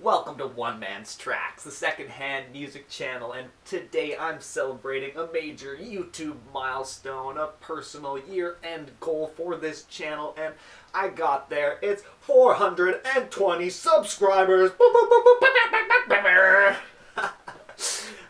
Welcome to One Man's Tracks, the second-hand music channel, and today I'm celebrating a major YouTube milestone, a personal year-end goal for this channel, and I got there. It's 420 subscribers!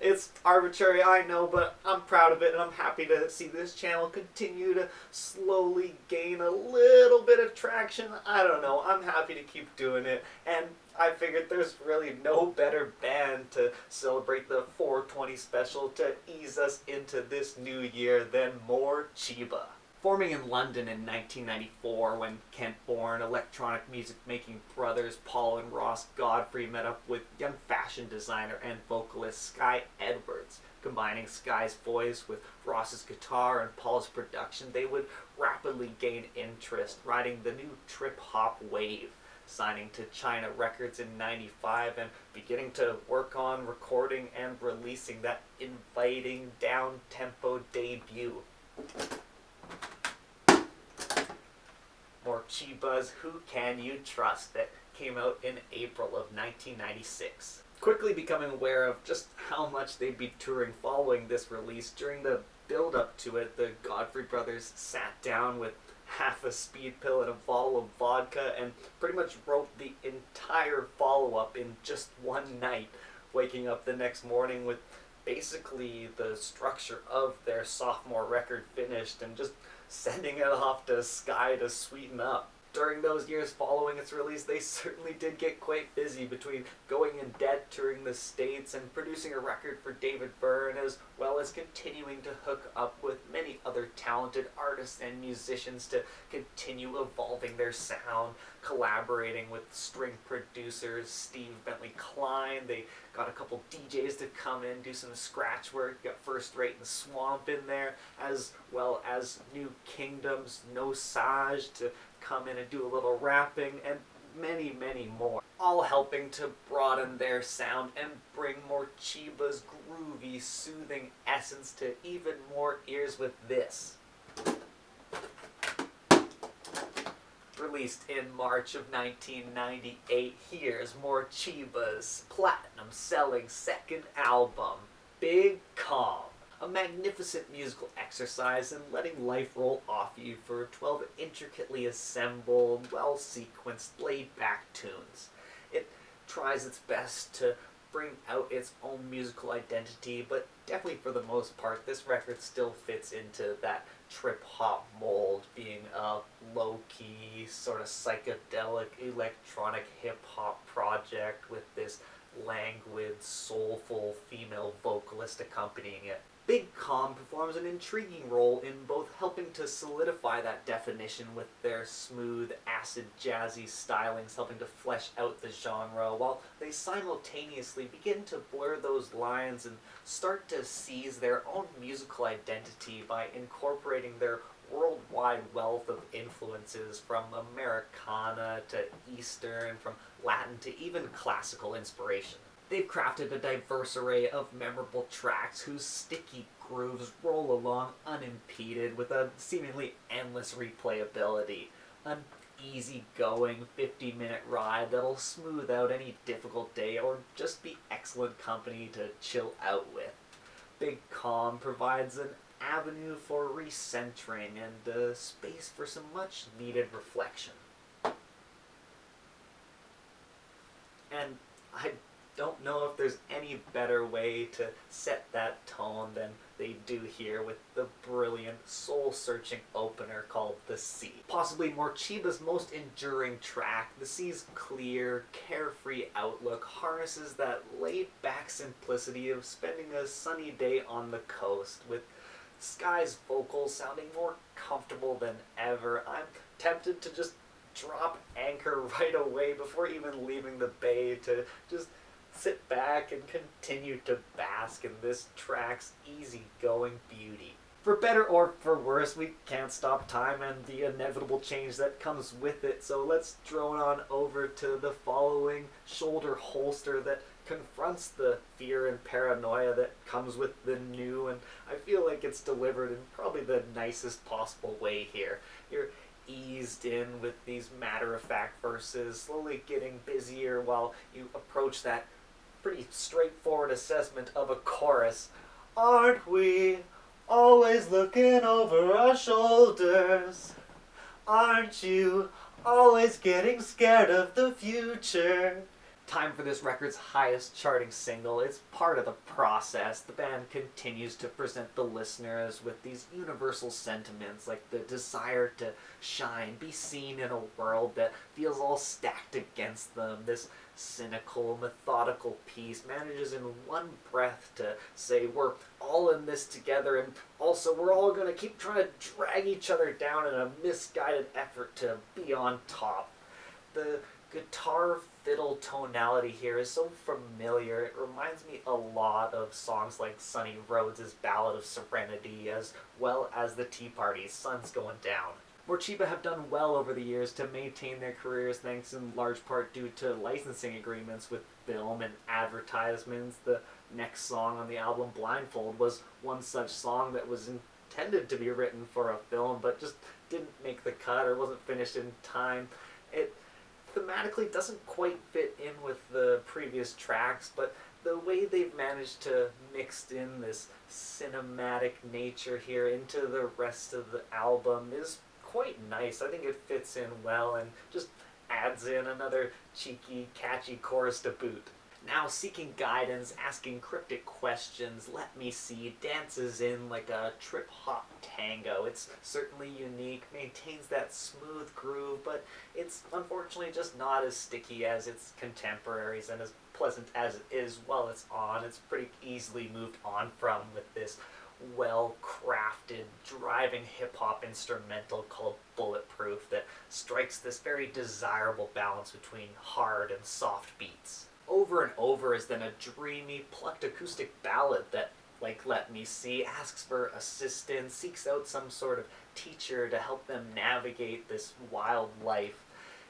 It's arbitrary, I know, but I'm proud of it, and I'm happy to see this channel continue to slowly gain a little bit of traction. I don't know, I'm happy to keep doing it, and I figured there's really no better band to celebrate the 420 special to ease us into this new year than Morcheeba. Forming in London in 1994 when Kent-born electronic music-making brothers Paul and Ross Godfrey met up with young fashion designer and vocalist Sky Edwards. Combining Sky's voice with Ross's guitar and Paul's production, they would rapidly gain interest, riding the new trip-hop wave. Signing to China Records in '95 and beginning to work on recording and releasing that inviting down-tempo debut. Morcheeba's Who Can You Trust that came out in April of 1996. Quickly becoming aware of just how much they'd be touring following this release, during the build-up to it, the Godfrey brothers sat down with half a speed pill and a bottle of vodka and pretty much wrote the entire follow-up in just one night, waking up the next morning with basically the structure of their sophomore record finished and just sending it off to Sky to sweeten up. During those years following its release, they certainly did get quite busy between going in debt, touring the States, and producing a record for David Byrne, as well as continuing to hook up with many other talented artists and musicians to continue evolving their sound, collaborating with string producers Steve Bentley-Klein. They got a couple DJs to come in, do some scratch work, got First Rate and Swamp in there, as well as New Kingdom's No Sage to come in and do a little rapping, and many, many more. All helping to broaden their sound and bring Morcheeba's groovy, soothing essence to even more ears with this. Released in March of 1998, here's Morcheeba's platinum-selling second album, Big Calm. A magnificent musical exercise in letting life roll off you for 12 intricately assembled, well-sequenced, laid-back tunes. It tries its best to bring out its own musical identity, but definitely for the most part, this record still fits into that trip-hop mold, being a low-key, sort of psychedelic, electronic hip-hop project with this languid, soulful female vocalist accompanying it. Big Calm performs an intriguing role in both helping to solidify that definition with their smooth, acid-jazzy stylings, helping to flesh out the genre, while they simultaneously begin to blur those lines and start to seize their own musical identity by incorporating their worldwide wealth of influences, from Americana to Eastern, from Latin to even classical inspiration. They've crafted a diverse array of memorable tracks whose sticky grooves roll along unimpeded with a seemingly endless replayability. An easy-going 50-minute ride that'll smooth out any difficult day or just be excellent company to chill out with. Big Calm provides an avenue for recentering and a space for some much-needed reflection. And I don't know if there's any better way to set that tone than they do here with the brilliant, soul-searching opener called The Sea. Possibly Morcheeba's most enduring track, The Sea's clear, carefree outlook harnesses that laid-back simplicity of spending a sunny day on the coast, with Sky's vocals sounding more comfortable than ever. I'm tempted to just drop anchor right away before even leaving the bay to just sit back and continue to bask in this track's easygoing beauty. For better or for worse, we can't stop time and the inevitable change that comes with it, so let's drone on over to the following shoulder holster that confronts the fear and paranoia that comes with the new, and I feel like it's delivered in probably the nicest possible way here. Your eased in with these matter-of-fact verses, slowly getting busier while you approach that pretty straightforward assessment of a chorus. Aren't we always looking over our shoulders? Aren't you always getting scared of the future? Time for this record's highest charting single. It's part of the process. The band continues to present the listeners with these universal sentiments like the desire to shine, be seen in a world that feels all stacked against them. This cynical, methodical piece manages in one breath to say we're all in this together, and also we're all going to keep trying to drag each other down in a misguided effort to be on top. The guitar fiddle tonality here is so familiar. It reminds me a lot of songs like Sonny Rhodes' Ballad of Serenity, as well as the Tea Party's Sun's Going Down. Morcheeba have done well over the years to maintain their careers, thanks in large part due to licensing agreements with film and advertisements. The next song on the album, Blindfold, was one such song that was intended to be written for a film, but just didn't make the cut or wasn't finished in time. It thematically doesn't quite fit in with the previous tracks, but the way they've managed to mix in this cinematic nature here into the rest of the album is quite nice. I think it fits in well and just adds in another cheeky, catchy chorus to boot. Now seeking guidance, asking cryptic questions, Let Me See dances in like a trip-hop tango. It's certainly unique, maintains that smooth groove, but it's unfortunately just not as sticky as its contemporaries, and as pleasant as it is while it's on, it's pretty easily moved on from with this well-crafted, driving hip-hop instrumental called Bulletproof that strikes this very desirable balance between hard and soft beats. Over and over is then a dreamy, plucked acoustic ballad that, like Let Me See, asks for assistance, seeks out some sort of teacher to help them navigate this wild life.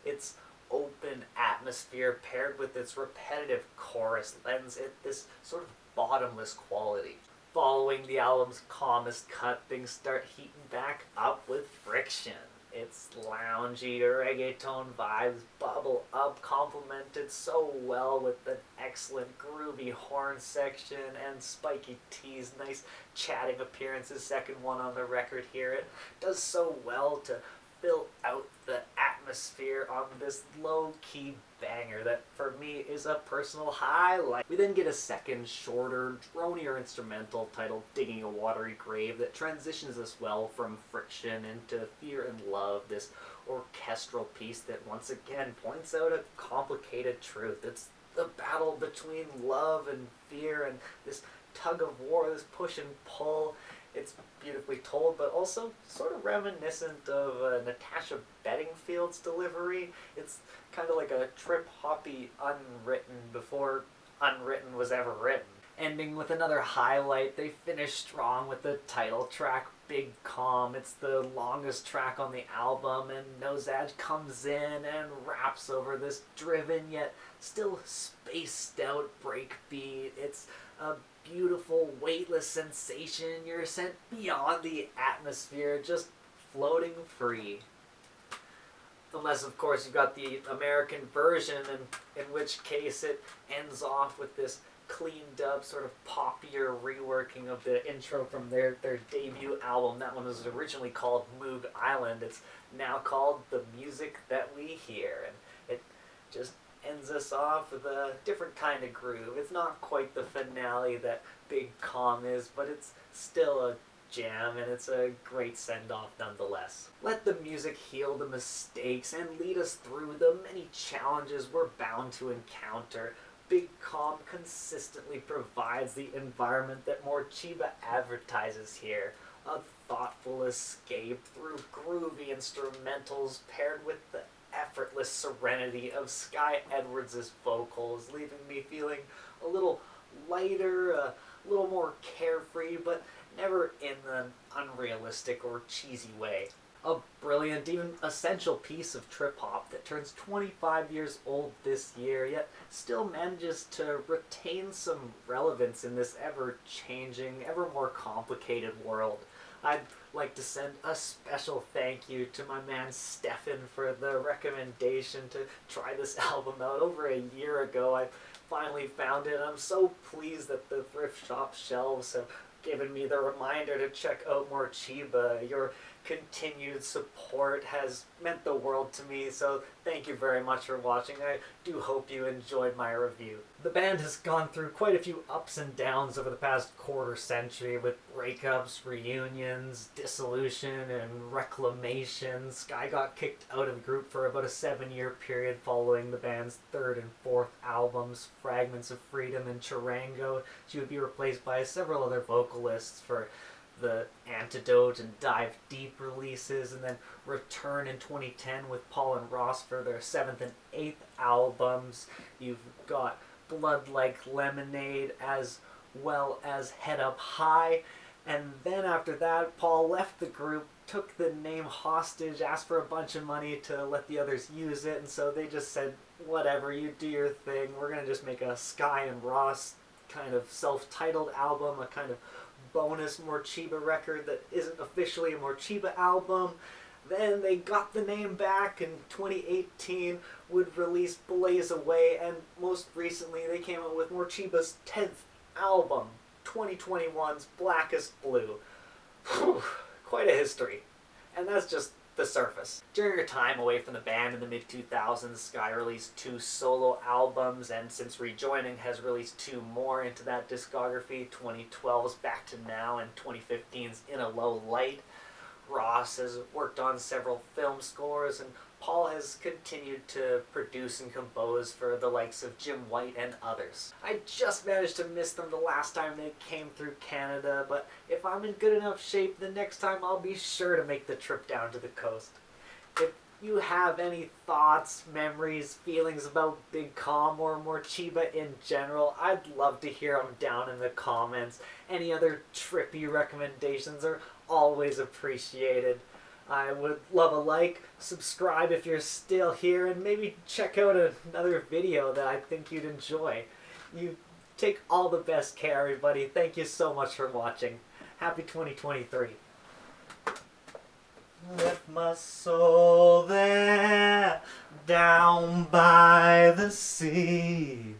Its open atmosphere paired with its repetitive chorus lends it this sort of bottomless quality. Following the album's calmest cut, things start heating back up with Friction. Its loungy reggaeton vibes bubble up, complemented so well with an excellent groovy horn section and Spikey-T's nice chatting appearances, second one on the record here. It does so well to fill out the atmosphere on this low-key banger that, for me, is a personal highlight. We then get a second, shorter, dronier instrumental titled Digging a Watery Grave that transitions us well from Friction into Fear and Love, this orchestral piece that once again points out a complicated truth. It's the battle between love and fear and this tug of war, this push and pull. It's beautifully told, but also sort of reminiscent of Natasha Bedingfield's delivery. It's kind of like a trip-hoppy Unwritten before Unwritten was ever written. Ending with another highlight, they finish strong with the title track, Big Calm. It's the longest track on the album, and Nozaj comes in and raps over this driven yet still spaced out breakbeat. It's a beautiful, weightless sensation. You're sent beyond the atmosphere, just floating free. Unless, of course, you've got the American version, in which case it ends off with this cleaned up, sort of poppier reworking of the intro from their debut album. That one was originally called Moog Island. It's now called The Music That We Hear, and it just ends us off with a different kind of groove. It's not quite the finale that Big Calm is, but it's still a jam, and it's a great send-off nonetheless. Let the music heal the mistakes and lead us through the many challenges we're bound to encounter. Big Calm consistently provides the environment that Morcheeba advertises here. A thoughtful escape through groovy instrumentals paired with the effortless serenity of Sky Edwards' vocals, leaving me feeling a little lighter, a little more carefree, but never in an unrealistic or cheesy way. A brilliant, even essential piece of trip-hop that turns 25 years old this year, yet still manages to retain some relevance in this ever-changing, ever more complicated world. I'd like to send a special thank you to my man Stefan for the recommendation to try this album out. Over a year ago, I finally found it. I'm so pleased that the thrift shop shelves have given me the reminder to check out Morcheeba. Your continued support has meant the world to me, so thank you very much for watching. I do hope you enjoyed my review. The band has gone through quite a few ups and downs over the past quarter century, with breakups, reunions, dissolution, and reclamation. Sky got kicked out of the group for about a 7-year period following the band's third and fourth albums, Fragments of Freedom and Chirango. She would be replaced by several other vocalists for the Antidote and Dive Deep releases, and then return in 2010 with Paul and Ross for their 7th and 8th albums. You've got Blood Like Lemonade, as well as Head Up High. And then after that, Paul left the group, took the name hostage, asked for a bunch of money to let the others use it, and so they just said, whatever, you do your thing, we're going to just make a Sky and Ross kind of self-titled album, a kind of bonus Morcheeba record that isn't officially a Morcheeba album. Then they got the name back in 2018, would release Blaze Away, and most recently they came out with Morcheeba's 10th album, 2021's Blackest Blue. Whew, quite a history. And that's just the surface. During her time away from the band in the mid-2000s, Sky released 2 solo albums, and since rejoining has released 2 more into that discography, 2012's Back to Now and 2015's In a Low Light. Ross has worked on several film scores, and Paul has continued to produce and compose for the likes of Jim White and others. I just managed to miss them the last time they came through Canada, but if I'm in good enough shape the next time, I'll be sure to make the trip down to the coast. If you have any thoughts, memories, feelings about Big Calm or Morcheeba in general, I'd love to hear them down in the comments. Any other trippy recommendations are always appreciated. I would love a like, subscribe if you're still here, and maybe check out another video that I think you'd enjoy. You take all the best care, everybody. Thank you so much for watching. Happy 2023. Left my soul there, down by the sea.